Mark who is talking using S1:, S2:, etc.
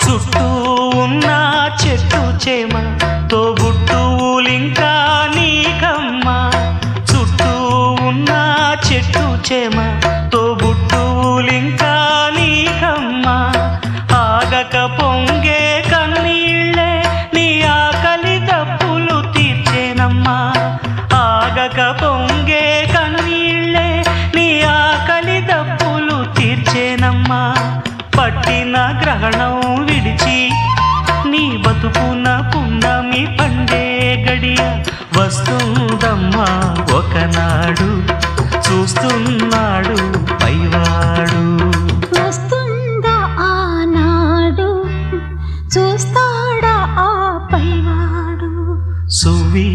S1: చుట్టూ ఉన్న చెట్టు చేమ తోబుట్టువులింకా నీకమ్మా చుట్టూ ఉన్న చెట్టు చేమ తోబుట్టువులింకా నీకమ్మా ఆగక పొంగే కన్నీళ్ళే నీ ఆకలి దప్పులు తీర్చేనమ్మా ఆగక పొంగే కన్నీళ్ళే నీ ఆకలి దప్పులు తీర్చేనమ్మా పట్టిన గ్రహణం విడిచి నీ బతుకున పున్నమి పండే గడియ వస్తుందమ్మా ఒకనాడు చూస్తున్నాడు పైవాడు
S2: వస్తుందా ఆనాడు చూస్తాడా ఆ పైవాడు
S1: సువి